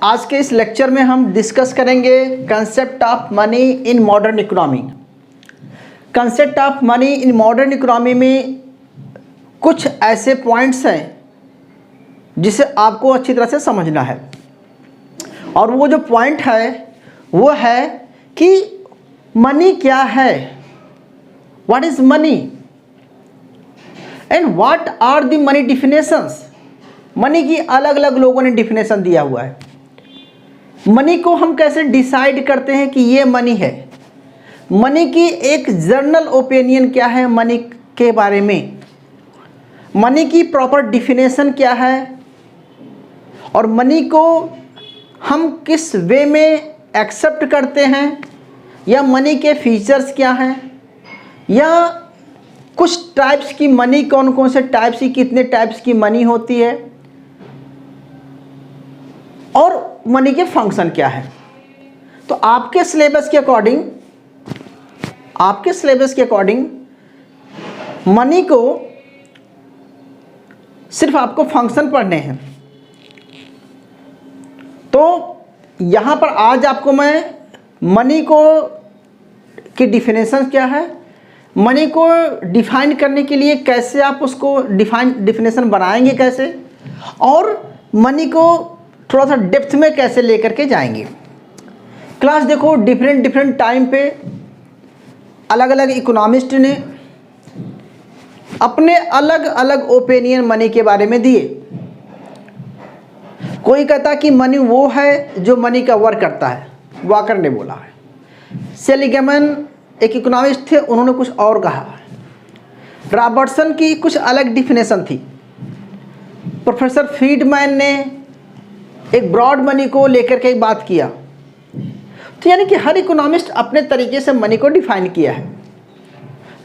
आज के इस लेक्चर में हम डिस्कस करेंगे concept of money in modern economy. Concept of money in modern economy में कुछ ऐसे पॉइंट्स हैं जिसे आपको अच्छी तरह से समझना है, और वो जो पॉइंट है वो है कि मनी क्या है, what is money and what are the money definitions. Money की अलग अलग लोगों ने डिफिनेशन दिया हुआ है। मनी को हम कैसे डिसाइड करते हैं कि ये मनी है, मनी की एक जनरल ओपिनियन क्या है मनी के बारे में, मनी की प्रॉपर डिफिनेशन क्या है, और मनी को हम किस वे में एक्सेप्ट करते हैं, या मनी के फीचर्स क्या हैं, या कुछ टाइप्स की मनी, कौन कौन से टाइप्स की, कितने टाइप्स की मनी होती है, और मनी के फंक्शन क्या है। तो आपके सिलेबस के अकॉर्डिंग मनी को सिर्फ आपको फंक्शन पढ़ने हैं। तो यहां पर आज आपको मैं मनी को की डिफिनेशन क्या है, मनी को डिफाइन करने के लिए कैसे आप उसको डिफिनेशन बनाएंगे कैसे, और मनी को थोड़ा सा डेप्थ में कैसे लेकर के जाएंगे। क्लास देखो, डिफरेंट टाइम पे अलग अलग इकोनॉमिस्ट ने अपने अलग अलग ओपिनियन मनी के बारे में दिए। कोई कहता कि मनी वो है जो मनी का वर्क करता है, वॉकर ने बोला है। सेलिगमैन एक इकोनॉमिस्ट थे, उन्होंने कुछ और कहा। रॉबर्टसन की कुछ अलग डिफिनेशन थी। प्रोफेसर फ्रीडमैन ने एक ब्रॉड मनी को लेकर के बात किया। तो यानी कि हर इकोनॉमिस्ट अपने तरीके से मनी को डिफाइन किया है।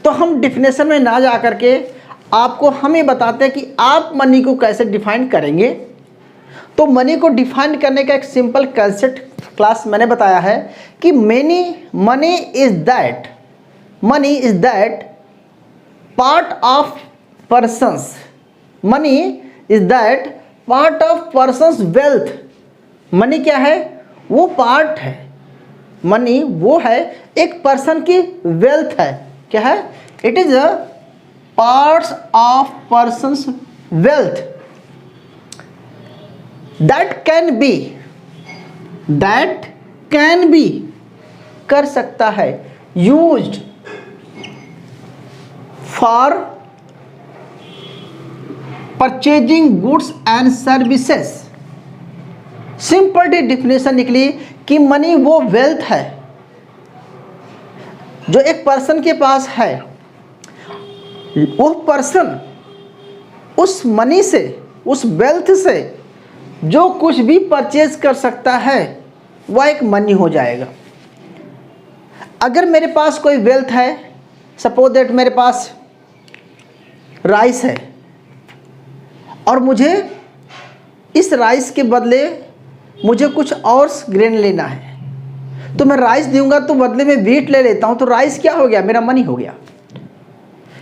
तो हम डिफिनेशन में ना जा करके आपको हम ये बताते हैं कि आप मनी को कैसे डिफाइन करेंगे। तो मनी को डिफाइन करने का एक सिंपल कंसेप्ट क्लास मैंने बताया है कि money is that part of persons, money is that part of persons wealth. Money क्या है, वो पार्ट है, मनी वो है एक पर्सन की वेल्थ है। क्या है, it is a parts of persons wealth that can be कर सकता है used for purchasing goods and services. Simple definition निकली कि मनी वो वेल्थ है जो एक पर्सन के पास है। वो पर्सन उस मनी से, उस वेल्थ से जो कुछ भी परचेज कर सकता है वह एक मनी हो जाएगा। अगर मेरे पास कोई वेल्थ है, सपोज दैट मेरे पास राइस है, और मुझे इस राइस के बदले मुझे कुछ और ग्रेन लेना है, तो मैं राइस दूंगा तो बदले में व्हीट ले लेता हूं, तो राइस क्या हो गया, मेरा मनी हो गया।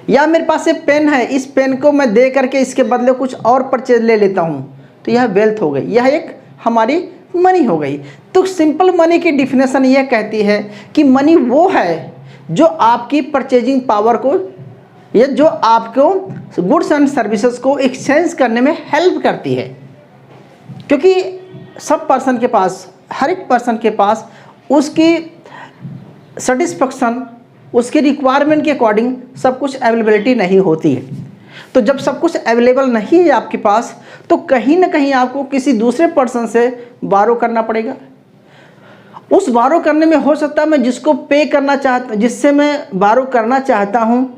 या मेरे पास एक पेन है, इस पेन को मैं दे करके इसके बदले कुछ और परचेज ले लेता हूं, तो यह वेल्थ हो गई, यह एक हमारी मनी हो गई। तो सिंपल मनी की डिफिनेशन यह कहती है कि मनी वो है जो आपकी परचेजिंग पावर को, या जो आपको गुड्स एंड सर्विसेज को एक्सचेंज करने में हेल्प करती है। क्योंकि सब पर्सन के पास, हर एक पर्सन के पास उसकी सेटिस्फेक्शन, उसकी रिक्वायरमेंट के अकॉर्डिंग सब कुछ अवेलेबिलिटी नहीं होती है। तो जब सब कुछ अवेलेबल नहीं है आपके पास, तो कहीं ना कहीं आपको किसी दूसरे पर्सन से बारो करना पड़ेगा। उस बारो करने में हो सकता है मैं जिसको पे करना चाहता, जिससे मैं बारो करना चाहता हूँ,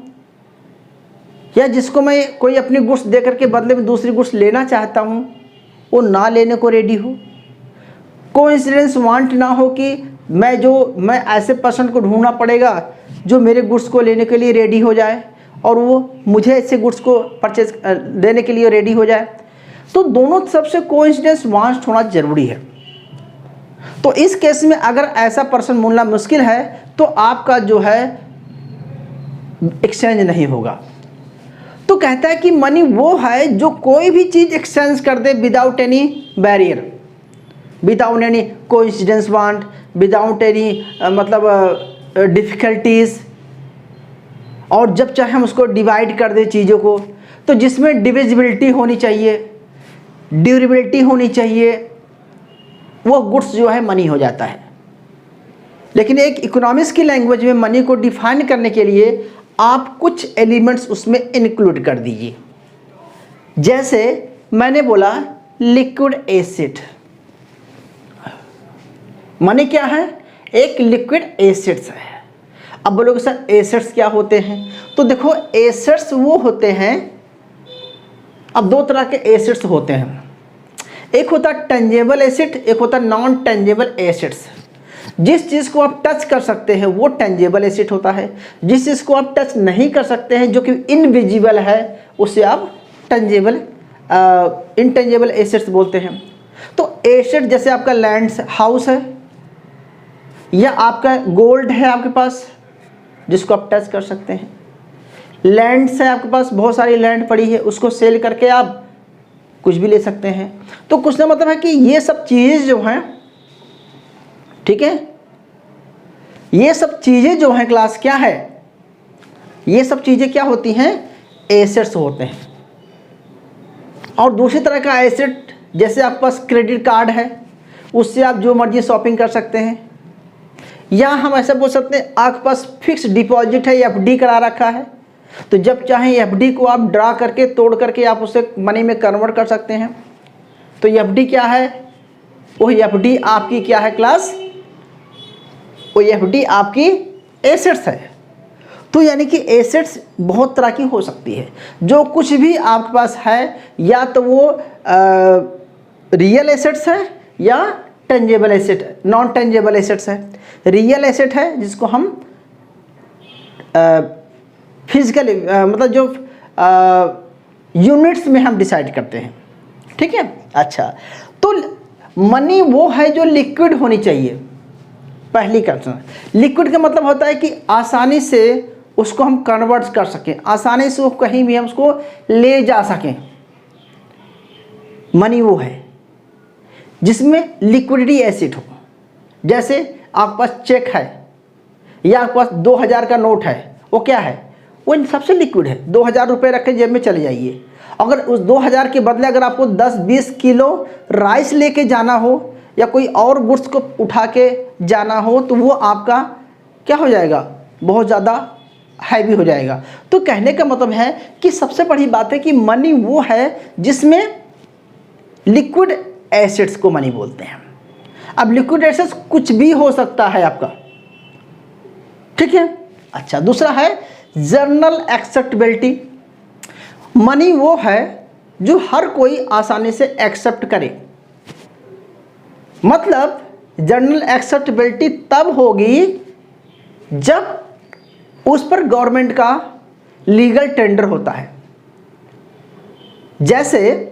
या जिसको मैं कोई अपनी गुड्स दे करके बदले में दूसरी गुड्स लेना चाहता हूँ, वो ना लेने को रेडी हो। कोइंसिडेंस वांट ना हो कि मैं ऐसे पर्सन को ढूंढना पड़ेगा जो मेरे गुड्स को लेने के लिए रेडी हो जाए, और वो मुझे ऐसे गुड्स को परचेज देने के लिए रेडी हो जाए। तो दोनों सबसे कोइंसिडेंस वांट होना जरूरी है। तो इस केस में अगर ऐसा पर्सन मिलना मुश्किल है, तो आपका जो है एक्सचेंज नहीं होगा। तो कहता है कि मनी वो है जो कोई भी चीज़ एक्सचेंज कर दे without any barrier. Without any coincidence want, without any मतलब डिफ़िकल्टीज़, और जब चाहे हम उसको डिवाइड कर दें चीज़ों को, तो जिसमें डिविजिबिलिटी होनी चाहिए, ड्यूरेबिलिटी होनी चाहिए, वो गुड्स जो है मनी हो जाता है। लेकिन एक इकोनॉमिक्स की लैंग्वेज में मनी को डिफाइन करने के लिए आप कुछ एलिमेंट्स उसमें इंक्लूड कर दीजिए। जैसे मैंने बोला लिक्विड एसिड, मनी क्या है? एक लिक्विड एसिड्स है। अब बोलोगे सर एसिड्स क्या होते हैं? तो देखो एसिड्स वो होते हैं, अब दो तरह के एसिड्स होते हैं, एक होता है टेंजेबल एसिड, एक होता है नॉन टेंजेबल एसिड्स। जिस चीज़ को आप टच कर सकते हैं वो टेंजेबल एसिड होता है, जिस चीज़ को आप टच नहीं कर सकते हैं जो कि इनविजिबल है उसे आप टेंजेबल इनटेंजेबल एसिड्स बोलते हैं। तो एसिड जैसे आपका लैंड हाउस है, या आपका गोल्ड है आपके पास जिसको आप टच कर सकते हैं, लैंड है आपके पास, बहुत सारी लैंड पड़ी है, उसको सेल करके आप कुछ भी ले सकते हैं। तो कुछ ना मतलब है कि ये सब चीज़ें जो हैं, ठीक है, ये सब चीज़ें जो हैं क्लास क्या है, ये सब चीज़ें क्या होती हैं? एसेट्स होते हैं। और दूसरी तरह का एसेट जैसे आपके पास क्रेडिट कार्ड है, उससे आप जो मर्जी शॉपिंग कर सकते हैं, या हम ऐसा बोल सकते हैं आपके पास फिक्स डिपॉजिट है, एफडी करा रखा है, तो जब चाहें एफडी को आप ड्रा करके तोड़ करके आप उसे मनी में कन्वर्ट कर सकते हैं। तो एफडी क्या है? वो एफडी आपकी क्या है क्लास? वो एफडी आपकी एसेट्स है। तो यानी कि एसेट्स बहुत तरह की हो सकती है। जो कुछ भी आपके पास है, या तो वो रियल एसेट्स है या tangible asset, non tangible assets है। रियल एसेट है जिसको हम फिजिकली मतलब जो यूनिट्स में हम डिसाइड करते हैं, ठीक है। अच्छा, तो मनी वो है जो लिक्विड होनी चाहिए। पहली कंडीशन, लिक्विड का मतलब होता है कि आसानी से उसको हम कन्वर्ट कर सकें, आसानी से वो कहीं भी हम उसको ले जा सकें। मनी वो है जिसमें लिक्विडिटी एसिड हो। जैसे आपके पास चेक है या आपके पास 2000 का नोट है, वो क्या है? वो इन सबसे लिक्विड है। 2000 रुपये रख के जेब में चले जाइए। अगर उस 2000 के बदले अगर आपको 10-20 किलो राइस लेके जाना हो या कोई और गुड्स को उठा के जाना हो, तो वो आपका क्या हो जाएगा? बहुत ज़्यादा हैवी हो जाएगा। तो कहने का मतलब है कि सबसे बड़ी बात है कि मनी वो है जिसमें लिक्विड एसेट्स को मनी बोलते हैं। अब लिक्विड एसेट्स कुछ भी हो सकता है आपका, ठीक है। अच्छा, दूसरा है जनरल एक्सेप्टेबिलिटी। मनी वो है जो हर कोई आसानी से एक्सेप्ट करे। मतलब जनरल एक्सेप्टेबिलिटी तब होगी जब उस पर गवर्नमेंट का लीगल टेंडर होता है। जैसे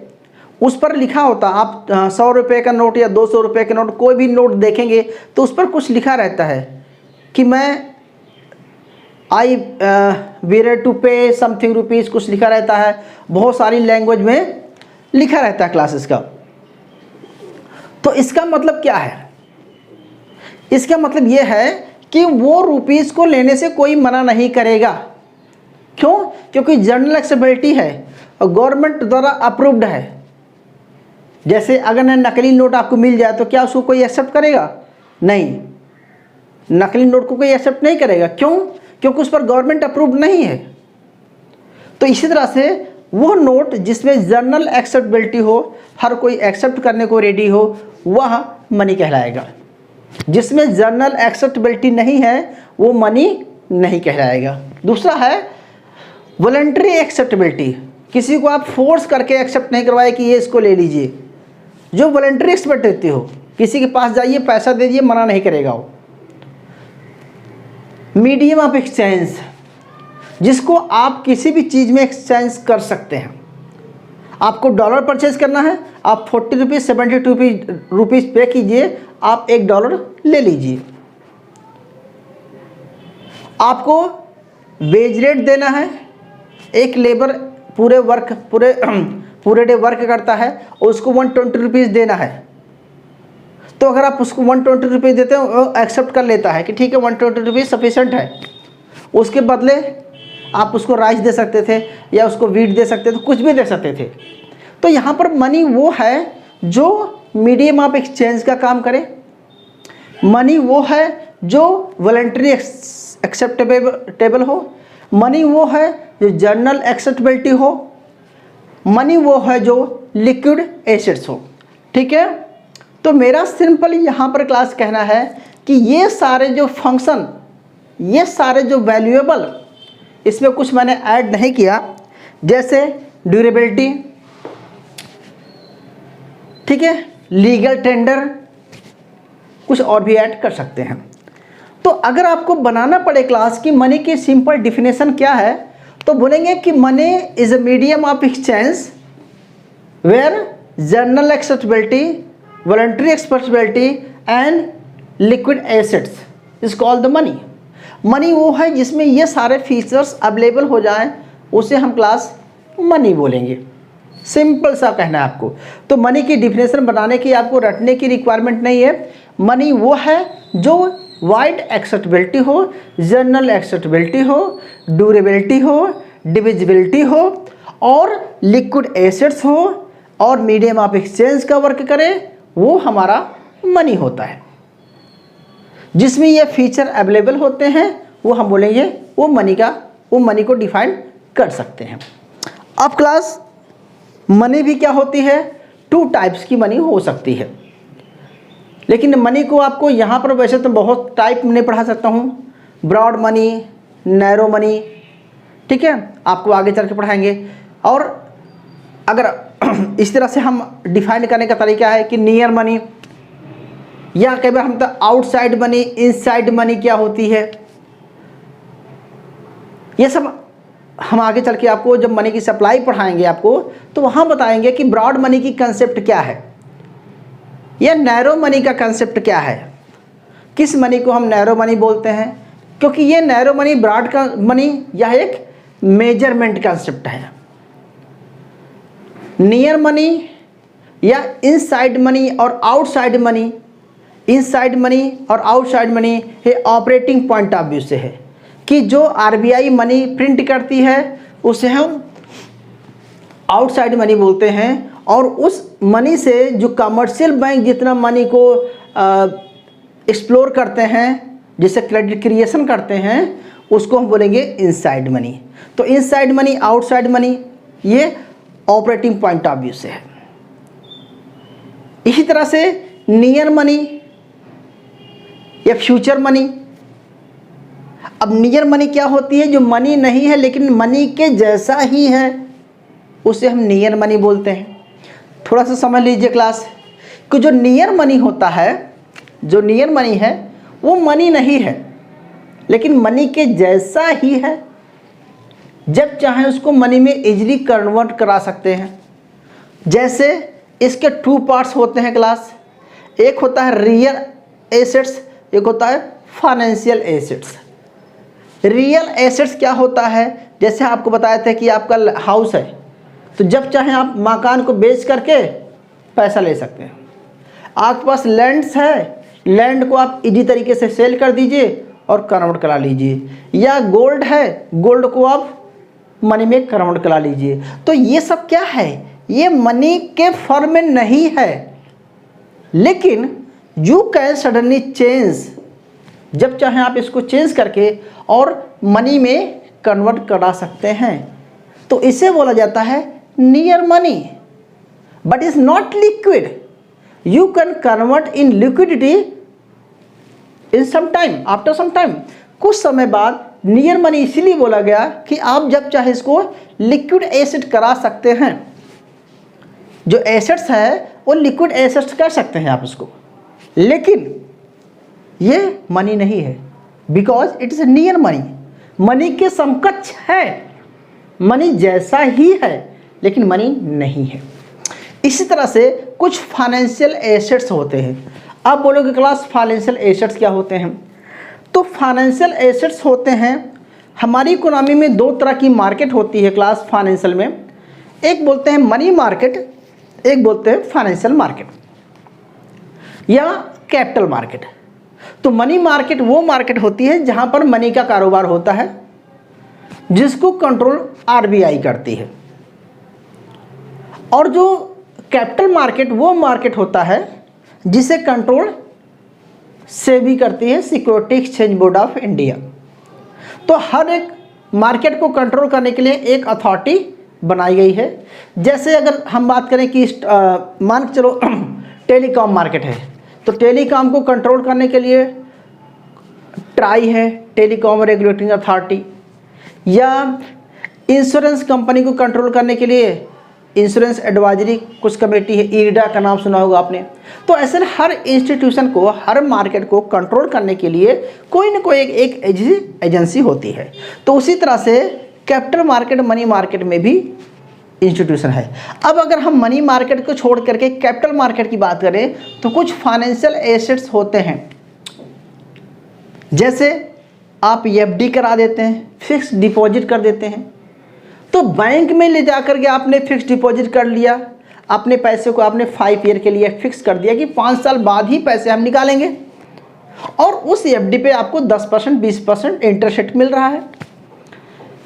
उस पर लिखा होता, आप 100 रुपये का नोट या 200 रुपये का नोट, कोई भी नोट देखेंगे तो उस पर कुछ लिखा रहता है कि मैं आई वेयर टू पे समथिंग रुपीज़, कुछ लिखा रहता है। बहुत सारी लैंग्वेज में लिखा रहता है क्लासेस का। तो इसका मतलब क्या है? इसका मतलब ये है कि वो रुपीज़ को लेने से कोई मना नहीं करेगा। क्यों? क्योंकि जनरल एक्सेप्टेबिलिटी है और गवर्नमेंट द्वारा अप्रूव्ड है। जैसे अगर नकली नोट आपको मिल जाए तो क्या उसको कोई एक्सेप्ट करेगा? नहीं, नकली नोट को कोई एक्सेप्ट नहीं करेगा। क्यों? क्योंकि उस पर गवर्नमेंट अप्रूव्ड नहीं है। तो इसी तरह से वो नोट जिसमें जनरल एक्सेप्टेबिलिटी हो, हर कोई एक्सेप्ट करने को रेडी हो, वह मनी कहलाएगा। जिसमें जनरल एक्सेप्टेबिलिटी नहीं है वो मनी नहीं कहलाएगा। दूसरा है वॉलंटरी एक्सेप्टेबिलिटी। किसी को आप फोर्स करके एक्सेप्ट नहीं करवाए कि ये इसको ले लीजिए। जो वॉलंटरी एक्सेप्टेबिलिटी हो, किसी के पास जाइए पैसा दे दीजिए, मना नहीं करेगा वो। मीडियम ऑफ एक्सचेंज, जिसको आप किसी भी चीज़ में एक्सचेंज कर सकते हैं। आपको डॉलर परचेज करना है, आप 40 रुपीज़ 72 रुपीज़ पे कीजिए, आप $1 ले लीजिए। आपको वेज रेट देना है, एक लेबर पूरे डे वर्क करता है और उसको 120 रुपीज़ देना है, तो अगर आप उसको 120 रुपीज़ देते हो, वो एक्सेप्ट कर लेता है कि ठीक है 120 रुपीज़ सफिशेंट है। उसके बदले आप उसको राइस दे सकते थे या उसको वीट दे सकते थे, कुछ भी दे सकते थे। तो यहाँ पर मनी वो है जो मीडियम ऑफ एक्सचेंज का काम करे, मनी वो है जो वॉलंटरी एक्सेप्टेबल हो, मनी वो है जो जर्नल एक्सेप्टेबिलिटी हो, मनी वो है जो लिक्विड एसेट्स हो। ठीक है, तो मेरा सिंपल यहाँ पर क्लास कहना है कि ये सारे जो फंक्शन, ये सारे जो वैल्यूएबल, इसमें कुछ मैंने ऐड नहीं किया, जैसे ड्यूरेबिलिटी, ठीक है, लीगल टेंडर, कुछ और भी ऐड कर सकते हैं। तो अगर आपको बनाना पड़े क्लास की मनी की सिंपल डिफिनेशन क्या है, तो बोलेंगे कि money is a medium of exchange where general acceptability, voluntary acceptability and liquid assets is called the money. Money वो है जिसमें ये सारे फीचर्स अवेलेबल हो जाएं, उसे हम क्लास मनी बोलेंगे। सिंपल सा कहना है आपको। तो मनी की डिफिनेशन बनाने की आपको रटने की रिक्वायरमेंट नहीं है। मनी वो है जो वाइड एक्सेप्टेबिलिटी हो, जर्नल एक्सेप्टेबिलिटी हो, ड्यूरेबिलिटी हो, डिविजिबिलिटी हो और लिक्विड एसेट्स हो और मीडियम ऑफ एक्सचेंज का वर्क करे, वो हमारा मनी होता है। जिसमें ये फीचर अवेलेबल होते हैं वो हम बोलेंगे वो मनी को डिफाइन कर सकते हैं। अब क्लास मनी भी क्या होती है, 2 टाइप्स की मनी हो सकती है। लेकिन मनी को आपको यहाँ पर वैसे तो बहुत टाइप नहीं पढ़ा सकता हूँ, ब्रॉड मनी, नैरो मनी, ठीक है, आपको आगे चल के पढ़ाएंगे। और अगर इस तरह से हम डिफाइन करने का तरीका है कि नियर मनी, या कई बार हम तो आउटसाइड मनी, इनसाइड मनी क्या होती है, ये सब हम आगे चल के आपको जब मनी की सप्लाई पढ़ाएंगे आपको, तो वहाँ बताएंगे कि ब्रॉड मनी की कंसेप्ट क्या है या नैरो मनी का कंसेप्ट क्या है, किस मनी को हम नैरो मनी बोलते हैं, क्योंकि ये नैरो मनी, ब्रॉड का मनी, यह एक मेजरमेंट कंसेप्ट है। नियर मनी या इनसाइड मनी और आउटसाइड मनी, इनसाइड मनी और आउटसाइड मनी ये ऑपरेटिंग पॉइंट ऑफ व्यू से है कि जो आरबीआई मनी प्रिंट करती है उसे हम आउटसाइड मनी बोलते हैं, और उस मनी से जो कमर्शियल बैंक जितना मनी को एक्सप्लोर करते हैं, जिसे क्रेडिट क्रिएशन करते हैं, उसको हम बोलेंगे इनसाइड मनी। तो इनसाइड मनी, आउटसाइड मनी, ये ऑपरेटिंग पॉइंट ऑफ व्यू से है। इसी तरह से नियर मनी या फ्यूचर मनी। अब नियर मनी क्या होती है, जो मनी नहीं है लेकिन मनी के जैसा ही है, उसे हम नियर मनी बोलते हैं। थोड़ा सा समझ लीजिए क्लास कि जो नियर मनी होता है, जो नियर मनी है वो मनी नहीं है लेकिन मनी के जैसा ही है, जब चाहे उसको मनी में इजीली कन्वर्ट करा सकते हैं। जैसे इसके 2 पार्ट्स होते हैं क्लास, एक होता है रियल एसेट्स, एक होता है फाइनेंशियल एसेट्स। रियल एसेट्स क्या होता है, जैसे आपको बताया था कि आपका हाउस है, तो जब चाहे आप मकान को बेच करके पैसा ले सकते हैं। आपके पास लैंड्स है, लैंड को आप इजी तरीके से सेल कर दीजिए और कन्वर्ट करा लीजिए, या गोल्ड है, गोल्ड को आप मनी में कन्वर्ट करा लीजिए। तो ये सब क्या है, ये मनी के फॉर्म में नहीं है, लेकिन यू कैन सडनली चेंज, जब चाहे आप इसको चेंज करके और मनी में कन्वर्ट करा सकते हैं। तो इसे बोला जाता है near money, but is not liquid. You can convert in liquidity in some time, after some time, कुछ समय बाद। नियर मनी इसीलिए बोला गया कि आप जब चाहे इसको लिक्विड एसेट करा सकते हैं। जो एसेट्स है वो लिक्विड एसेट्स कर सकते हैं आप इसको, लेकिन ये मनी नहीं है, because it is near money. Money के समकक्ष है, मनी जैसा ही है लेकिन मनी नहीं है। इसी तरह से कुछ फाइनेंशियल एसेट्स होते हैं। आप बोलोगे क्लास फाइनेंशियल एसेट्स क्या होते हैं, तो फाइनेंशियल एसेट्स होते हैं, हमारी इकोनॉमी में 2 तरह की मार्केट होती है क्लास फाइनेंशियल में। एक बोलते हैं मनी मार्केट, एक बोलते हैं फाइनेंशियल मार्केट। या कैपिटल मार्केट। तो मनी मार्केट वो मार्केट होती है जहां पर मनी का कारोबार होता है, जिसको कंट्रोल आरबीआई करती है। और जो कैपिटल मार्केट वो मार्केट होता है जिसे कंट्रोल सेबी करती है, security exchange board of India. तो हर एक मार्केट को कंट्रोल करने के लिए एक अथॉरिटी बनाई गई है। जैसे अगर हम बात करें कि मान के चलो टेलीकॉम मार्केट है, तो टेलीकॉम को कंट्रोल करने के लिए ट्राई है, टेलीकॉम रेगुलेटिंग अथॉरिटी, या इंश्योरेंस कंपनी को कंट्रोल करने के लिए इंश्योरेंस एडवाइजरी कुछ कमेटी है, इरडा का नाम सुना होगा आपने। तो ऐसे हर इंस्टीट्यूशन को, हर मार्केट को कंट्रोल करने के लिए कोई ना कोई एक एजेंसी होती है। तो उसी तरह से कैपिटल मार्केट, मनी मार्केट में भी इंस्टीट्यूशन है। अब अगर हम मनी मार्केट को छोड़ करके कैपिटल मार्केट की बात करें तो कुछ फाइनेंशियल एसेट्स होते हैं। जैसे आप एफडी करा देते हैं, फिक्स डिपॉजिट कर देते हैं। तो बैंक में ले जाकर के आपने फिक्स डिपॉजिट कर लिया, अपने पैसे को आपने 5 ईयर के लिए फिक्स कर दिया कि 5 साल बाद ही पैसे हम निकालेंगे, और उस एफडी पे आपको 10% 20% इंटरेस्ट रेट मिल रहा है।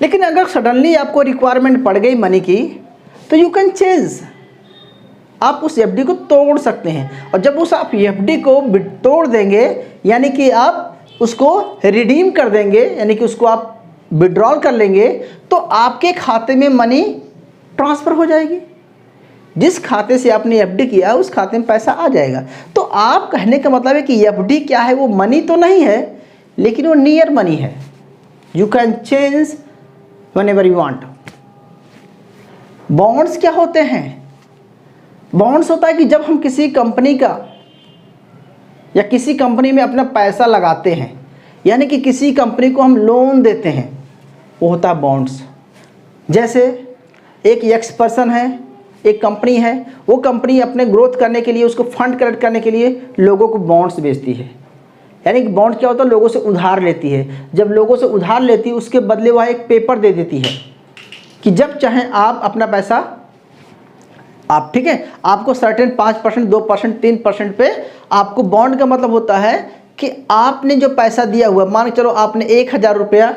लेकिन अगर सडनली आपको रिक्वायरमेंट पड़ गई मनी की, तो यू कैन चेंज, आप उस एफडी को तोड़ सकते हैं। और जब उस आप एफडी को तोड़ देंगे, यानी कि आप उसको रिडीम कर देंगे, यानी कि उसको आप विड्रॉल कर लेंगे, तो आपके खाते में मनी ट्रांसफ़र हो जाएगी। जिस खाते से आपने एफडी किया उस खाते में पैसा आ जाएगा। तो आप कहने का मतलब है कि एफडी क्या है, वो मनी तो नहीं है, लेकिन वो नियर मनी है। You can change whenever you want. Bonds क्या होते हैं? बॉन्ड्स होता है कि जब हम किसी कंपनी का या किसी कंपनी में अपना पैसा लगाते हैं, यानी कि किसी कंपनी को हम लोन देते हैं, वो होता है बॉन्ड्स। जैसे एक एक्स पर्सन है, एक कंपनी है, वो कंपनी अपने ग्रोथ करने के लिए, उसको फंड कलेक्ट करने के लिए लोगों को बॉन्ड्स बेचती है। यानी कि बॉन्ड क्या होता है, लोगों से उधार लेती है। जब लोगों से उधार लेती है, उसके बदले वह एक पेपर दे देती है कि जब चाहें आप अपना पैसा आप, ठीक है, आपको सर्टेन 5%, 2%, 3% पे आपको, बॉन्ड का मतलब होता है कि आपने जो पैसा दिया हुआ, मान के चलो आपने 1000 रुपया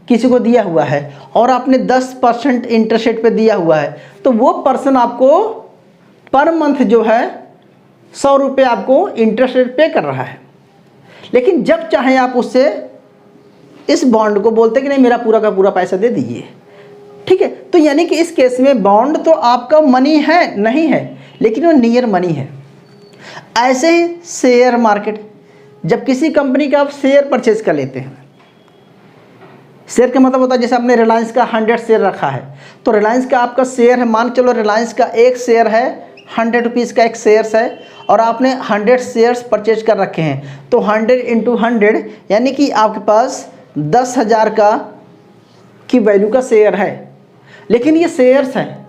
किसी को दिया हुआ है और आपने 10% इंटरेस्ट रेट पे दिया हुआ है, तो वो पर्सन आपको पर मंथ जो है 100 रुपये आपको इंटरेस्ट रेट पे कर रहा है। लेकिन जब चाहें आप उससे इस बॉन्ड को बोलते कि नहीं, मेरा पूरा का पूरा पैसा दे दीजिए, ठीक है। तो यानी कि इस केस में बॉन्ड तो आपका मनी है नहीं है, लेकिन वो नियर मनी है। ऐसे ही शेयर मार्केट, जब किसी कंपनी का आप शेयर परचेज कर लेते हैं, शेयर का मतलब होता है जैसे आपने रिलायंस का 100 शेयर रखा है, तो रिलायंस का आपका शेयर है, मान चलो रिलायंस का एक शेयर है 100 रुपीज़ का एक शेयर्स है, और आपने 100 शेयर्स परचेज कर रखे हैं, तो 100 × 100 यानी कि आपके पास 10,000 का की वैल्यू का शेयर है। लेकिन ये शेयर्स हैं,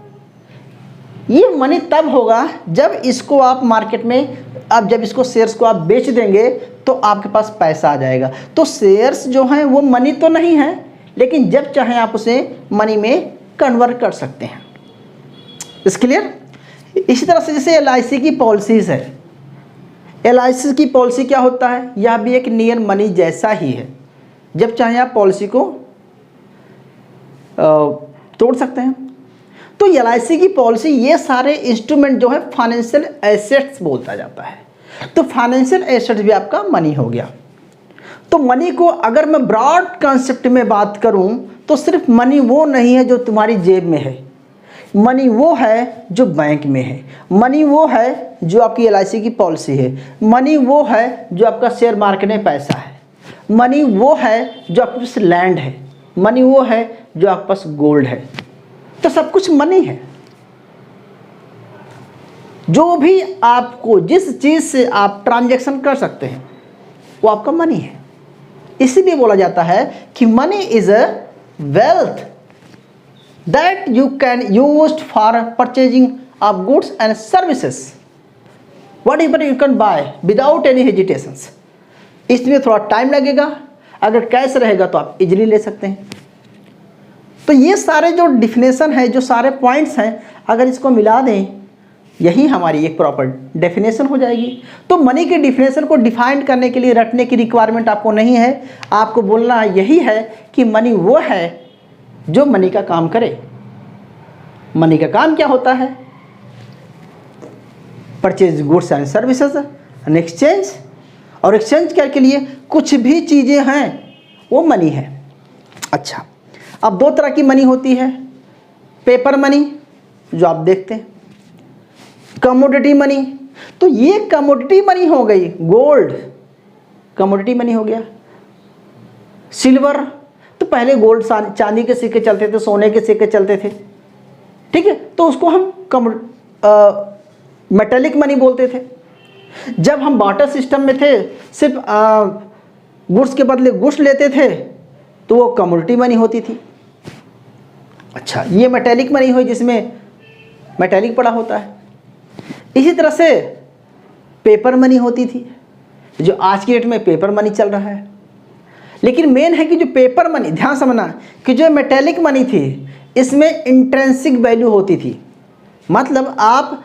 ये मनी तब होगा जब इसको आप मार्केट में, अब जब इसको शेयर्स को आप बेच देंगे तो आपके पास पैसा आ जाएगा। तो शेयर्स जो हैं वो मनी तो नहीं है, लेकिन जब चाहें आप उसे मनी में कन्वर्ट कर सकते हैं। इस क्लियर? इसी तरह से जैसे LIC की पॉलिसीज़ है, LIC की पॉलिसी क्या होता है, यह भी एक नियर मनी जैसा ही है। जब चाहें आप पॉलिसी को तोड़ सकते हैं। तो LIC की पॉलिसी, ये सारे इंस्ट्रूमेंट जो है फाइनेंशियल एसेट्स बोलता जाता है। तो फाइनेंशियल एसेट्स भी आपका मनी हो गया। तो मनी को अगर मैं ब्रॉड कॉन्सेप्ट में बात करूं तो सिर्फ मनी वो नहीं है जो तुम्हारी जेब में है, मनी वो है जो बैंक में है, मनी वो है जो आपकी LIC की पॉलिसी है, मनी वो है जो आपका शेयर मार्केट में पैसा है, मनी वो है जो आपके पास लैंड है, मनी वो है जो आपके पास गोल्ड है। तो सब कुछ मनी है। जो भी आपको, जिस चीज़ से आप ट्रांजैक्शन कर सकते हैं वो आपका मनी है। इसीलिए बोला जाता है कि money is a wealth that you can use for purchasing of goods and services, what ever you can buy without any hesitations. इसमें थोड़ा टाइम लगेगा, अगर कैश रहेगा तो आप इजीली ले सकते हैं। तो ये सारे जो डिफिनेशन है, जो सारे पॉइंट्स हैं, अगर इसको मिला दें, यही हमारी एक प्रॉपर डेफिनेशन हो जाएगी। तो मनी के डिफिनेशन को डिफाइन करने के लिए रटने की रिक्वायरमेंट आपको नहीं है, आपको बोलना यही है कि मनी वो है जो मनी का काम करे। मनी का काम क्या होता है? Purchase goods and services and exchange, और एक्सचेंज के लिए कुछ भी चीज़ें हैं वो मनी है। अच्छा, अब दो तरह की मनी होती है, पेपर मनी जो आप देखते हैं, कमोडिटी मनी। तो ये कमोडिटी मनी हो गई, गोल्ड कमोडिटी मनी हो गया। सिल्वर, तो पहले गोल्ड चांदी के सिक्के चलते थे, सोने के सिक्के चलते थे, ठीक है, तो उसको हम मेटेलिक मनी बोलते थे। जब हम बार्टर सिस्टम में थे, सिर्फ गुड्स के बदले गुड्स लेते थे, तो वो कमोडिटी मनी होती थी। अच्छा, ये मेटेलिक मनी हुई जिसमें मेटेलिक पड़ा होता है। इसी तरह से पेपर मनी होती थी, जो आज की डेट में पेपर मनी चल रहा है। लेकिन मेन है कि जो पेपर मनी, ध्यान समझना कि जो मेटेलिक मनी थी इसमें इंट्रिंसिक वैल्यू होती थी, मतलब आप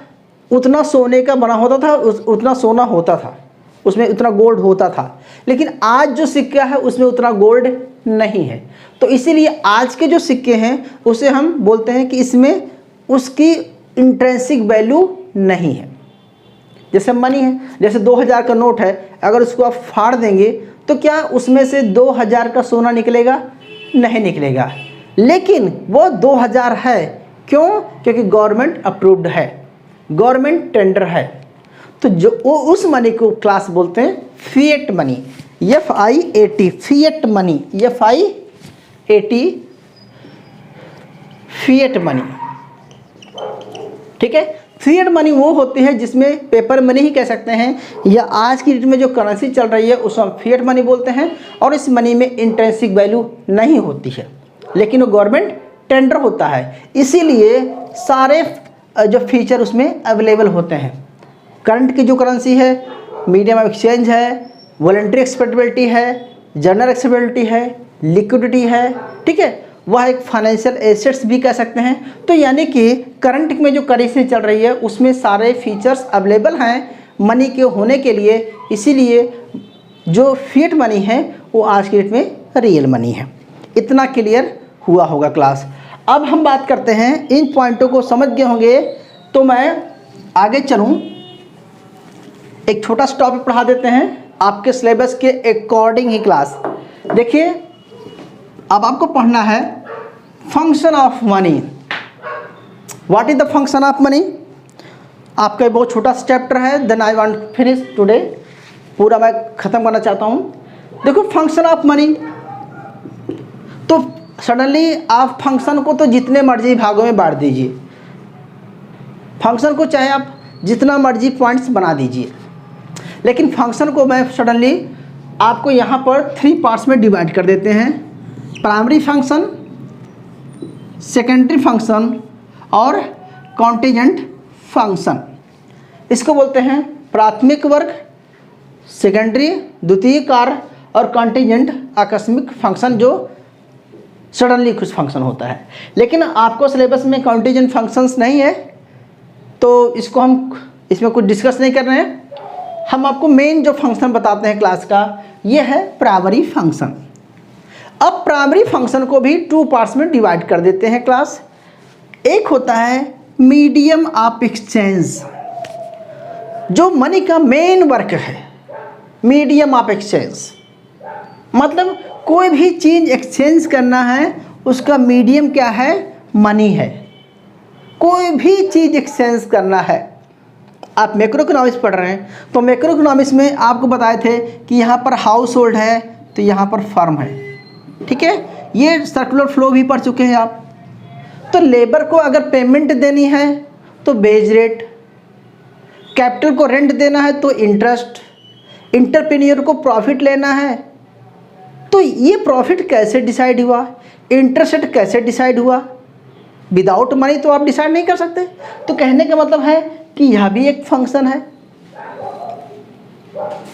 उतना सोने का बना होता था, उतना सोना होता था, उसमें उतना गोल्ड होता था। लेकिन आज जो सिक्का है उसमें उतना गोल्ड नहीं है, तो इसीलिए आज के जो सिक्के हैं उसे हम बोलते हैं कि इसमें उसकी इंट्रिंसिक वैल्यू नहीं है। जैसे मनी है, जैसे 2000 का नोट है, अगर उसको आप फाड़ देंगे तो क्या उसमें से 2000 का सोना निकलेगा? नहीं निकलेगा, लेकिन वो 2000 है। क्यों? क्योंकि गवर्नमेंट अप्रूव्ड है, गवर्नमेंट टेंडर है। तो जो उस मनी को क्लास बोलते हैं fiat money, FIAT, fiat money, FIAT, fiat money, ठीक है। फिएट मनी वो होती है जिसमें पेपर मनी ही कह सकते हैं, या आज की डेट में जो करेंसी चल रही है उसको हम फिएट मनी बोलते हैं। और इस मनी में इंट्रिंसिक वैल्यू नहीं होती है, लेकिन वो गवर्नमेंट टेंडर होता है, इसीलिए सारे जो फीचर उसमें अवेलेबल होते हैं। करंट की जो करेंसी है, मीडियम ऑफ एक्सचेंज है, वॉलंटरी एक्सेप्टेबिलिटी है, जनरल एक्सेप्टेबिलिटी है, लिक्विडिटी है, ठीक है, वह एक फाइनेंशियल एसेट्स भी कह सकते हैं। तो यानी कि करंट में जो करेंसी चल रही है उसमें सारे फीचर्स अवेलेबल हैं मनी के होने के लिए, इसीलिए जो फिएट मनी है वो आज की डेट में रियल मनी है। इतना क्लियर हुआ होगा क्लास। अब हम बात करते हैं, इन पॉइंटों को समझ गए होंगे तो मैं आगे चलूं, एक छोटा सा टॉपिक पढ़ा देते हैं आपके सिलेबस के अकॉर्डिंग ही क्लास। देखिए, अब आपको पढ़ना है function of money. What is the function of money? आपका एक बहुत छोटा सा चैप्टर है, then I want finish today, पूरा मैं ख़त्म करना चाहता हूँ। देखो, फंक्शन ऑफ मनी, तो सडनली आप फंक्शन को तो जितने मर्जी भागों में बांट दीजिए, फंक्शन को चाहे आप जितना मर्जी पॉइंट्स बना दीजिए, लेकिन फंक्शन को मैं सडनली आपको यहाँ पर 3 पार्ट्स में डिवाइड कर देते हैं, प्राइमरी फंक्शन, सेकेंडरी फंक्शन और कॉन्टीजेंट फंक्शन। इसको बोलते हैं प्राथमिक वर्ग, सेकेंडरी द्वितीय कार्य, और कॉन्टीजेंट आकस्मिक फंक्शन जो सडनली कुछ फंक्शन होता है। लेकिन आपको सिलेबस में कॉन्टीजेंट फंक्शंस नहीं है, तो इसको हम इसमें कुछ डिस्कस नहीं कर रहे हैं। हम आपको मेन जो फंक्शन बताते हैं क्लास का, ये है प्राइमरी फंक्शन। अब प्राइमरी फंक्शन को भी 2 पार्ट्स में डिवाइड कर देते हैं क्लास। एक होता है मीडियम ऑफ एक्सचेंज, जो मनी का मेन वर्क है। मीडियम ऑफ एक्सचेंज मतलब कोई भी चीज़ एक्सचेंज करना है, उसका मीडियम क्या है? मनी है। कोई भी चीज़ एक्सचेंज करना है, आप मैक्रो इकोनॉमिक्स पढ़ रहे हैं तो मैक्रो इकोनॉमिक्स में आपको बताए थे कि यहाँ पर हाउस होल्ड है तो यहाँ पर फर्म है, ठीक है। ये सर्कुलर फ्लो भी पढ़ चुके हैं आप। तो लेबर को अगर पेमेंट देनी है तो बेज रेट, कैपिटल को रेंट देना है तो इंटरेस्ट, इंटरप्रेन्योर को प्रॉफिट लेना है तो ये प्रॉफिट कैसे डिसाइड हुआ, इंटरेस्ट रेट कैसे डिसाइड हुआ। विदाउट मनी तो आप डिसाइड नहीं कर सकते। तो कहने का मतलब है कि यह भी एक फंक्शन है।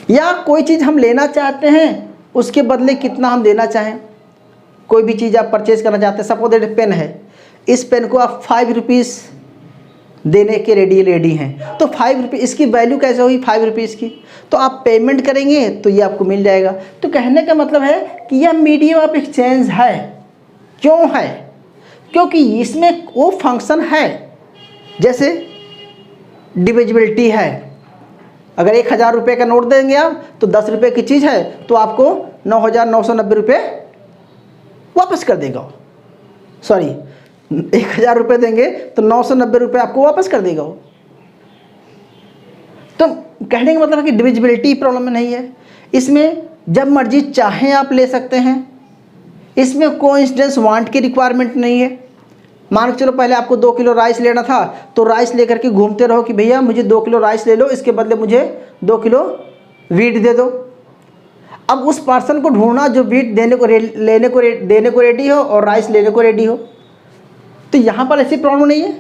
या कोई चीज़ हम लेना चाहते हैं, उसके बदले कितना हम देना चाहें। कोई भी चीज़ आप परचेज करना चाहते हैं, सपोज दैट पेन है, इस पेन को आप 5 रुपीज़ देने के रेडी हैं। तो 5 रुपये इसकी वैल्यू कैसे हुई, 5 रुपीज़ की, तो आप पेमेंट करेंगे तो ये आपको मिल जाएगा। तो कहने का मतलब है कि यह मीडियम ऑफ एक्सचेंज है। क्यों है? क्योंकि इसमें वो फंक्शन है, जैसे डिविजिबिलिटी है। अगर 1000 रुपये का नोट देंगे आप तो 10 रुपये की चीज़ है तो आपको 9,990 रुपये वापस कर देगा। सॉरी, 1000 रुपये देंगे तो 990 रुपये आपको वापस कर देगा। तो कहने का मतलब है कि डिविजिबिलिटी प्रॉब्लम में नहीं है। इसमें जब मर्जी चाहें आप ले सकते हैं। इसमें कोइंसिडेंस वांट की रिक्वायरमेंट नहीं है। मान के चलो पहले आपको 2 किलो राइस लेना था तो राइस लेकर के घूमते रहो कि भैया मुझे 2 किलो राइस ले लो, इसके बदले मुझे 2 किलो वीट दे दो। अब उस पर्सन को ढूंढना जो वीट देने को रेडी हो और राइस लेने को रेडी हो। तो यहाँ पर ऐसी प्रॉब्लम नहीं है,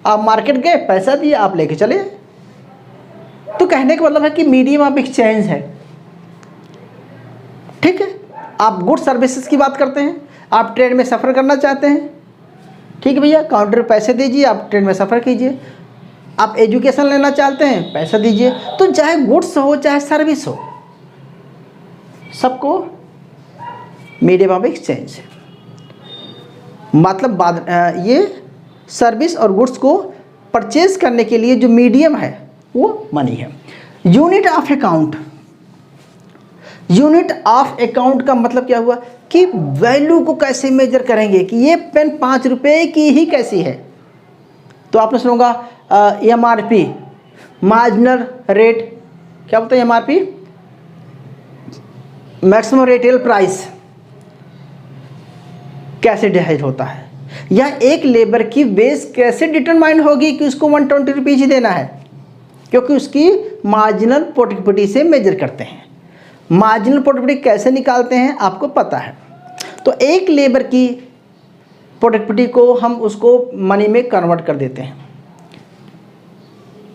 आप मार्केट गए, पैसा दिए, आप लेके चले। तो कहने का मतलब है कि मीडियम ऑफ एक्सचेंज है। ठीक है, आप गुड सर्विसेज की बात करते हैं, आप ट्रेन में सफ़र करना चाहते हैं, ठीक है भैया, काउंटर पे पैसे दीजिए, आप ट्रेन में सफ़र कीजिए। आप एजुकेशन लेना चाहते हैं, पैसा दीजिए। तो चाहे गुड्स हो चाहे सर्विस हो, सबको मीडियम ऑफ एक्सचेंज है। मतलब ये सर्विस और गुड्स को परचेज करने के लिए जो मीडियम है वो मनी है। Unit of account, unit of account का मतलब क्या हुआ कि वैल्यू को कैसे मेजर करेंगे कि ये पेन 5 रुपये की ही कैसी है। तो आपने सुना होगा MRP, मार्जिनल रेट। क्या बोलते हैं MRP? मैक्सिमम रिटेल प्राइस कैसे डिसाइड होता है, या एक लेबर की बेस कैसे डिटरमाइन होगी कि उसको 120 रुपीज़ ही देना है, क्योंकि उसकी मार्जिनल प्रोडक्टिविटी से मेजर करते हैं। मार्जिनल प्रोडक्टिविटी कैसे निकालते हैं आपको पता है। तो एक लेबर की प्रोडक्टिविटी को हम उसको मनी में कन्वर्ट कर देते हैं।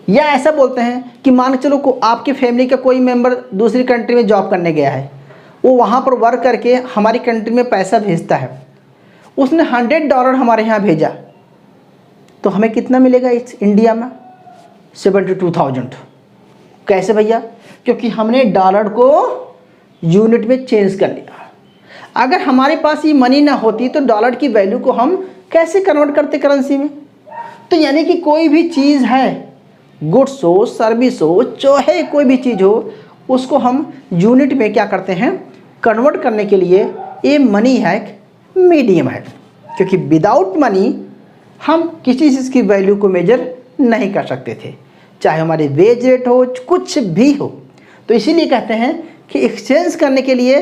या ऐसा बोलते हैं कि मान के चलो आपकी फैमिली का कोई मेंबर दूसरी कंट्री में जॉब करने गया है, वो वहाँ पर वर्क करके हमारी कंट्री में पैसा भेजता है। उसने $100 हमारे यहाँ भेजा तो हमें कितना मिलेगा इस इंडिया में? 72,000। कैसे भैया? क्योंकि हमने डॉलर को यूनिट में चेंज कर लिया। अगर हमारे पास ये मनी ना होती तो डॉलर की वैल्यू को हम कैसे कन्वर्ट करते करेंसी में? तो यानी कि कोई भी चीज़ है, गुड्स हो, सर्विस हो, चाहे कोई भी चीज़ हो, उसको हम यूनिट में क्या करते हैं, कन्वर्ट करने के लिए ये मनी है, मीडियम है। क्योंकि विदाउट मनी हम किसी चीज़ की वैल्यू को मेजर नहीं कर सकते थे, चाहे हमारे वेज रेट हो, कुछ भी हो। तो इसीलिए कहते हैं कि एक्सचेंज करने के लिए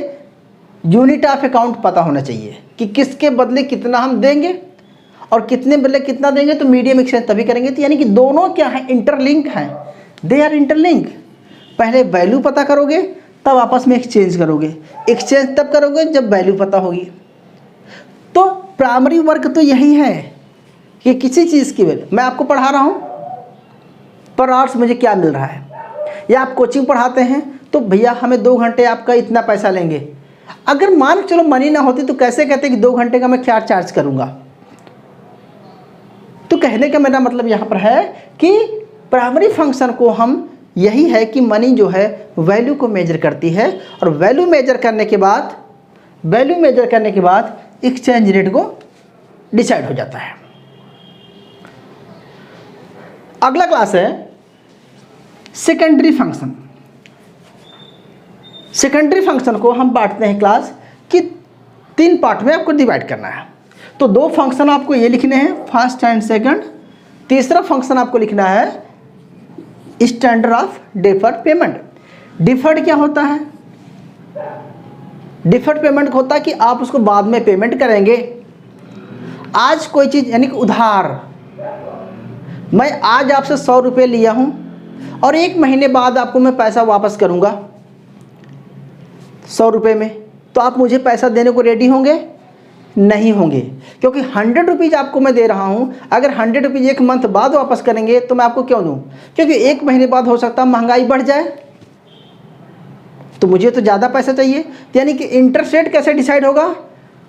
यूनिट ऑफ अकाउंट पता होना चाहिए कि किसके बदले कितना हम देंगे और कितने बदले कितना देंगे। तो मीडियम एक्सचेंज तभी करेंगे। तो यानी कि दोनों क्या है, इंटरलिंक हैं, दे आर इंटरलिंक। पहले वैल्यू पता करोगे तब आपस में एक्सचेंज करोगे, एक्सचेंज तब करोगे जब वैल्यू पता होगी। तो प्राइमरी वर्क तो यही है कि किसी चीज़ की वैल्यू, मैं आपको पढ़ा रहा हूँ पर आवर्स मुझे क्या मिल रहा है, या आप कोचिंग पढ़ाते हैं तो भैया हमें 2 घंटे आपका इतना पैसा लेंगे। अगर मान चलो मनी ना होती तो कैसे कहते कि 2 घंटे का मैं क्या चार्ज करूँगा। तो कहने का मेरा मतलब यहाँ पर है कि प्राइमरी फंक्शन को हम यही है कि मनी जो है वैल्यू को मेजर करती है, और वैल्यू मेजर करने के बाद एक्सचेंज रेट को डिसाइड हो जाता है। अगला क्लास है सेकेंडरी फंक्शन। सेकेंडरी फंक्शन को हम बांटते हैं क्लास कि 3 पार्ट में आपको डिवाइड करना है। तो 2 फंक्शन आपको ये लिखने हैं, फर्स्ट एंड सेकंड। तीसरा फंक्शन आपको लिखना है standard of deferred payment. Deferred क्या होता है? डिफर्ड पेमेंट होता है कि आप उसको बाद में पेमेंट करेंगे। आज कोई चीज़ यानी कि उधार, मैं आज आपसे 100 रुपये लिया हूँ और 1 महीने बाद आपको मैं पैसा वापस करूँगा 100 रुपये में, तो आप मुझे पैसा देने को रेडी होंगे? नहीं होंगे, क्योंकि 100 रुपीज़ आपको मैं दे रहा हूँ। अगर 100 रुपीज़ 1 मंथ बाद वापस करेंगे तो मैं आपको क्यों दूँ? क्योंकि 1 महीने बाद हो सकता है महंगाई बढ़ जाए, तो मुझे तो ज़्यादा पैसा चाहिए। यानी कि इंटरेस्ट रेट कैसे डिसाइड होगा?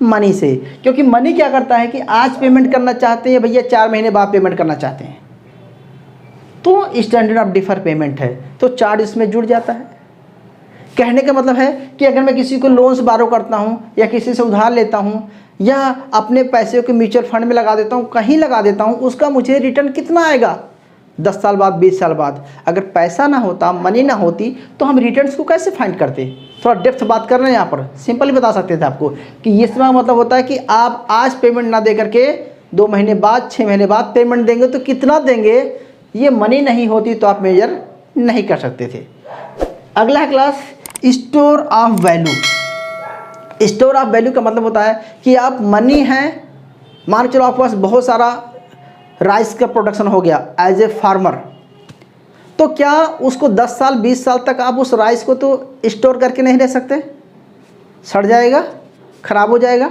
मनी से। क्योंकि मनी क्या करता है कि आज पेमेंट करना चाहते हैं भैया, 4 महीने बाद पेमेंट करना चाहते हैं, तो स्टैंडर्ड ऑफ डिफर पेमेंट है, तो चार्ज इसमें जुड़ जाता है। कहने का मतलब है कि अगर मैं किसी को लोन से बारो करता हूँ या किसी से उधार लेता हूँ या अपने पैसे को म्यूचुअल फंड में लगा देता हूँ, कहीं लगा देता हूँ, उसका मुझे रिटर्न कितना आएगा? 10 साल बाद, 20 साल बाद। अगर पैसा ना होता, मनी ना होती, तो हम रिटर्न्स को कैसे फाइंड करते? थोड़ा डेप्थ बात कर रहे हैं यहाँ पर, सिंपली बता सकते थे आपको कि ये इसका मतलब होता है कि आप आज पेमेंट ना दे करके 2 महीने बाद, 6 महीने बाद पेमेंट देंगे, तो कितना देंगे? ये मनी नहीं होती तो आप मेजर नहीं कर सकते थे। अगला है class store of value. Store of value का मतलब होता है कि आप मनी है, मान चलो आपके पास बहुत सारा राइस का प्रोडक्शन हो गया एज ए फार्मर, तो क्या उसको 10 साल 20 साल तक आप उस राइस को तो स्टोर करके नहीं रह सकते? सड़ जाएगा, ख़राब हो जाएगा,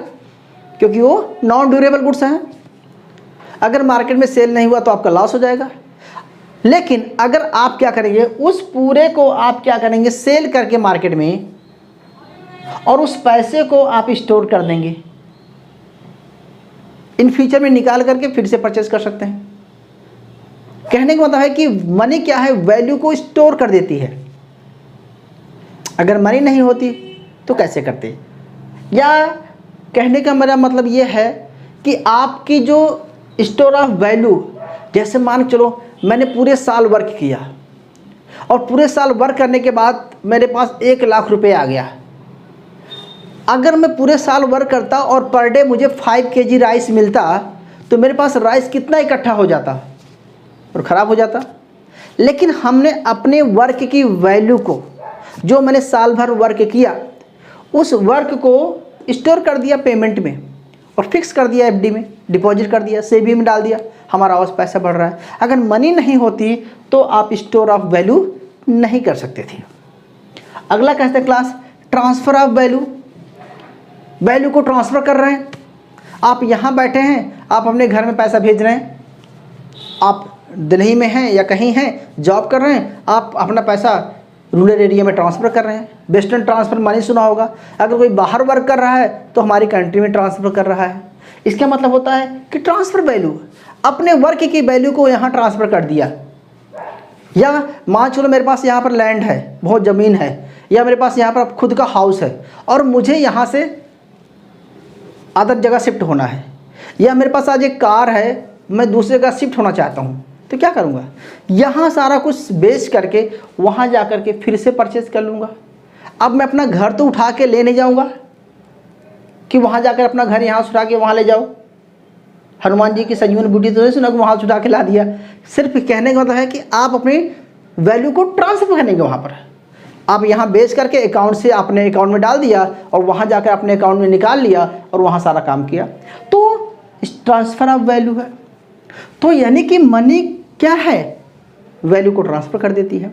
क्योंकि वो नॉन ड्यूरेबल गुड्स हैं। अगर मार्केट में सेल नहीं हुआ तो आपका लॉस हो जाएगा। लेकिन अगर आप क्या करेंगे, उस पूरे को आप क्या करेंगे, सेल करके मार्केट में, और उस पैसे को आप स्टोर कर देंगे, इन फ्यूचर में निकाल करके फिर से परचेज कर सकते हैं। कहने का मतलब है कि मनी क्या है, वैल्यू को स्टोर कर देती है। अगर मनी नहीं होती तो कैसे करते? या कहने का मेरा मतलब ये है कि आपकी जो स्टोर ऑफ वैल्यू, जैसे मान चलो मैंने पूरे साल वर्क किया और पूरे साल वर्क करने के बाद मेरे पास 1 लाख रुपए आ गया। अगर मैं पूरे साल वर्क करता और पर डे मुझे 5 kg राइस मिलता, तो मेरे पास राइस कितना इकट्ठा हो जाता और ख़राब हो जाता। लेकिन हमने अपने वर्क की वैल्यू को, जो मैंने साल भर वर्क किया, उस वर्क को स्टोर कर दिया पेमेंट में और फिक्स कर दिया एफडी में, डिपॉजिट कर दिया, सेविंग में डाल दिया, हमारा और पैसा बढ़ रहा है। अगर मनी नहीं होती तो आप स्टोर ऑफ वैल्यू नहीं कर सकते थे। अगला कहते हैं class transfer of value. Value को ट्रांसफ़र कर रहे हैं। आप यहाँ बैठे हैं, आप अपने घर में पैसा भेज रहे हैं, आप दिल्ली में हैं या कहीं हैं, जॉब कर रहे हैं, आप अपना पैसा रूरल एरिया में ट्रांसफ़र कर रहे हैं। वेस्टर्न ट्रांसफ़र मनी सुना होगा। अगर कोई बाहर वर्क कर रहा है तो हमारी कंट्री में ट्रांसफ़र कर रहा है। इसका मतलब होता है कि ट्रांसफ़र वैल्यू, अपने वर्क की वैल्यू को यहाँ ट्रांसफ़र कर दिया। या मान चलो मेरे पास यहाँ पर लैंड है, बहुत ज़मीन है, या मेरे पास यहाँ पर खुद का हाउस है और मुझे यहाँ से अदर जगह शिफ्ट होना है, या मेरे पास आज एक कार है, मैं दूसरे जगह शिफ्ट होना चाहता हूँ, तो क्या करूँगा? यहाँ सारा कुछ बेच करके वहाँ जा कर के फिर से परचेज़ कर लूँगा। अब मैं अपना घर तो उठा के ले नहीं जाऊँगा कि वहाँ जाकर अपना घर यहाँ से उठा के वहाँ ले जाओ। हनुमान जी की संजीवन बूटी तो नहीं सुना कि वहाँ से उठा के ला दिया। सिर्फ कहने का मतलब है कि आप अपनी वैल्यू को ट्रांसफ़र करेंगे। वहाँ पर आप यहाँ बेच करके अकाउंट से अपने अकाउंट में डाल दिया और वहाँ जाकर अपने अकाउंट में निकाल लिया और वहाँ सारा काम किया, तो ट्रांसफ़र ऑफ वैल्यू है। तो यानी कि मनी क्या है, वैल्यू को ट्रांसफ़र कर देती है।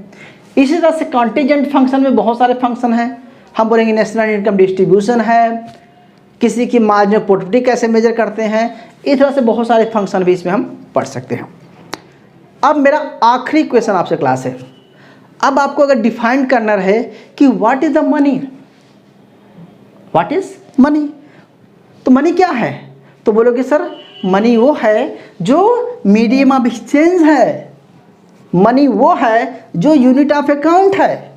इसी तरह से कॉन्टीजेंट फंक्शन में बहुत सारे फंक्शन हैं। हम बोलेंगे नेशनल इनकम डिस्ट्रीब्यूशन है, किसी की मार्जिनल प्रोडक्टिविटी कैसे मेजर करते हैं, इस तरह से बहुत सारे फंक्शन भी इसमें हम पढ़ सकते हैं। अब मेरा आखिरी क्वेश्चन आपसे क्लास है। अब आपको अगर डिफाइन करना रहे कि what is the money, what is money, तो मनी क्या है, तो बोलोगे सर मनी वो है जो मीडियम ऑफ एक्सचेंज है, मनी वो है जो यूनिट ऑफ अकाउंट है,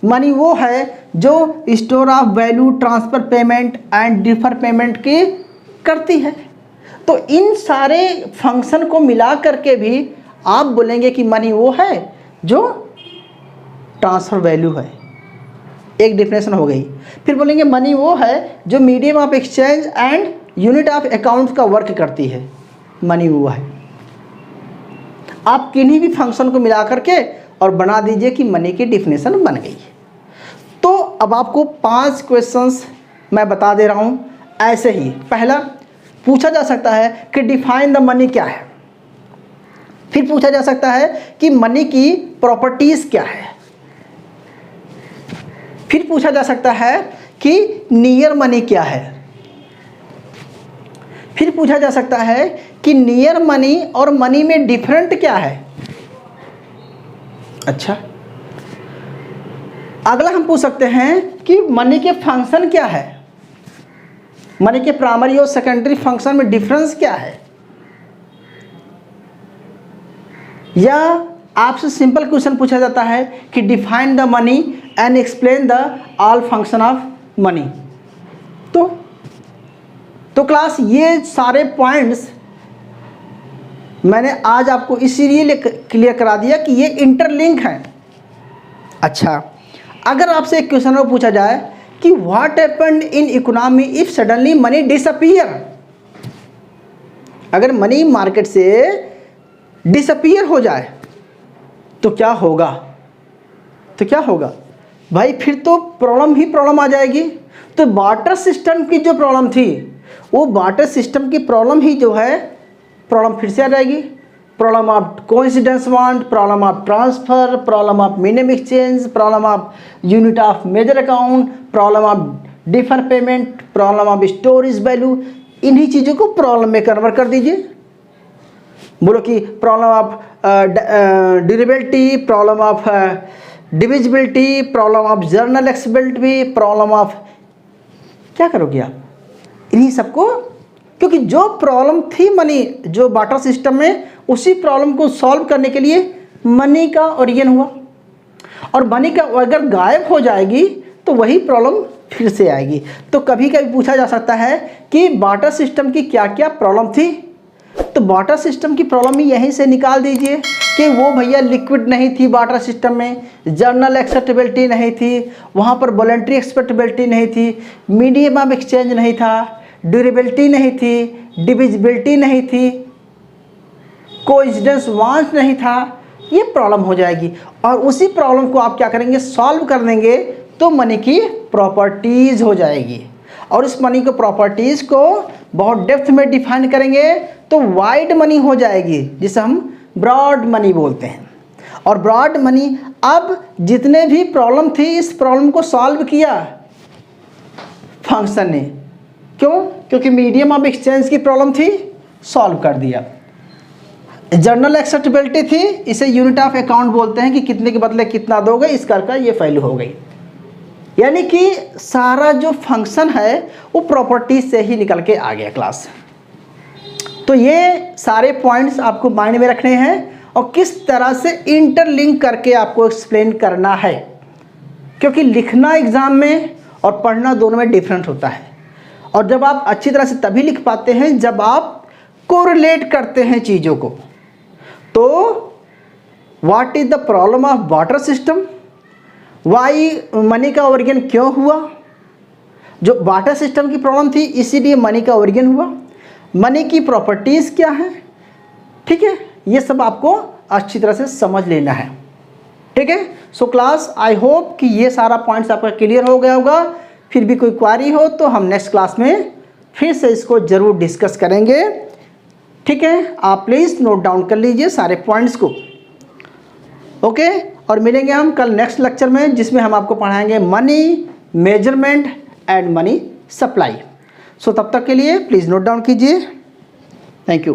मनी वो है जो store of value, transfer payment and differ payment की करती है। तो इन सारे फंक्शन को मिला करके भी आप बोलेंगे कि मनी वो है जो ट्रांसफ़र वैल्यू है, एक डेफिनेशन हो गई। फिर बोलेंगे मनी वो है जो medium of exchange and unit of account का वर्क करती है, मनी वो है। आप किन्हीं भी फंक्शन को मिला करके और बना दीजिए कि मनी की डेफिनेशन बन गई। तो अब आपको 5 क्वेश्चंस मैं बता दे रहा हूँ ऐसे ही। पहला पूछा जा सकता है कि डिफाइन द मनी क्या है। फिर पूछा जा सकता है कि मनी की प्रॉपर्टीज़ क्या है। फिर पूछा जा सकता है कि नियर मनी क्या है। फिर पूछा जा सकता है कि नियर मनी और मनी में डिफरेंट क्या है। अच्छा, अगला हम पूछ सकते हैं कि मनी के फंक्शन क्या है, मनी के प्राइमरी और सेकेंडरी फंक्शन में डिफरेंस क्या है। या आपसे सिंपल क्वेश्चन पूछा जाता है कि define the money and explain the all function of money. तो क्लास ये सारे पॉइंट्स मैंने आज आपको इसीलिए क्लियर करा दिया कि ये इंटरलिंक है। अच्छा, अगर आपसे एक क्वेश्चन में पूछा जाए कि what happened in economy if suddenly money disappear, अगर मनी मार्केट से डिसअपीयर हो जाए तो क्या होगा? तो क्या होगा भाई? फिर तो प्रॉब्लम ही प्रॉब्लम आ जाएगी। तो बार्टर सिस्टम की जो प्रॉब्लम थी, वो बार्टर सिस्टम की प्रॉब्लम ही जो है प्रॉब्लम फिर से आ जाएगी। Problem of coincidence want, problem of transfer, problem of minimum exchange, problem of unit of measure account, problem of defer payment, problem of storage value, इन्हीं चीज़ों को प्रॉब्लम में कन्वर्ट कर दीजिए। बोलो कि problem of durability, problem of divisibility, problem of journal accessibility, problem of, क्या करोगे आप इन्हीं सबको? क्योंकि जो प्रॉब्लम थी मनी जो बार्टर सिस्टम में, उसी प्रॉब्लम को सॉल्व करने के लिए मनी का ओरिजिन हुआ। और मनी का अगर गायब हो जाएगी तो वही प्रॉब्लम फिर से आएगी। तो कभी कभी पूछा जा सकता है कि बार्टर सिस्टम की क्या क्या प्रॉब्लम थी। तो बार्टर सिस्टम की प्रॉब्लम ही यहीं से निकाल दीजिए कि वो भैया लिक्विड नहीं थी बार्टर सिस्टम में, जर्नल एक्सेप्टेबिलिटी नहीं थी, वहाँ पर वॉलंटरी एक्सेप्टेबिलिटी नहीं थी, मीडियम ऑफ एक्सचेंज नहीं था, ड्यूरेबिलिटी नहीं थी, डिविजिबिलिटी नहीं थी, कोइंसिडेंस वांट नहीं था। ये प्रॉब्लम हो जाएगी और उसी प्रॉब्लम को आप क्या करेंगे? सॉल्व कर देंगे तो मनी की प्रॉपर्टीज़ हो जाएगी। और इस मनी को प्रॉपर्टीज़ को बहुत डेप्थ में डिफाइन करेंगे तो वाइड मनी हो जाएगी, जिसे हम ब्रॉड मनी बोलते हैं। और ब्रॉड मनी, अब जितने भी प्रॉब्लम थी इस प्रॉब्लम को सॉल्व किया फंक्शन ने। क्यों? क्योंकि मीडियम ऑफ एक्सचेंज की प्रॉब्लम थी, सॉल्व कर दिया। जर्नल एक्सेप्टेबिलिटी थी, इसे यूनिट ऑफ अकाउंट बोलते हैं कि कितने के बदले कितना दोगे, इस कर ये वैल्यू हो गई। यानी कि सारा जो फंक्शन है वो प्रॉपर्टी से ही निकल के आ गया क्लास। तो ये सारे पॉइंट्स आपको माइंड में रखने हैं और किस तरह से इंटरलिंक करके आपको एक्सप्लेन करना है, क्योंकि लिखना एग्जाम में और पढ़ना दोनों में डिफरेंट होता है। और जब आप अच्छी तरह से तभी लिख पाते हैं जब आप कोरिलेट करते हैं चीज़ों को। तो what is the problem of barter system, why money का ओरिजिन क्यों हुआ, जो बार्टर सिस्टम की प्रॉब्लम थी इसीलिए मनी का ओरिजिन हुआ, मनी की प्रॉपर्टीज़ क्या है, ठीक है, ये सब आपको अच्छी तरह से समझ लेना है। ठीक है, सो क्लास आई होप कि ये सारा पॉइंट्स आपका क्लियर हो गया होगा। फिर भी कोई क्वारी हो तो हम नेक्स्ट क्लास में फिर से इसको ज़रूर डिस्कस करेंगे। ठीक है, आप प्लीज़ नोट डाउन कर लीजिए सारे पॉइंट्स को। ओके, और मिलेंगे हम कल नेक्स्ट लेक्चर में, जिसमें हम आपको पढ़ाएंगे money measurement and money supply. So तब तक के लिए प्लीज़ नोट डाउन कीजिए। Thank you.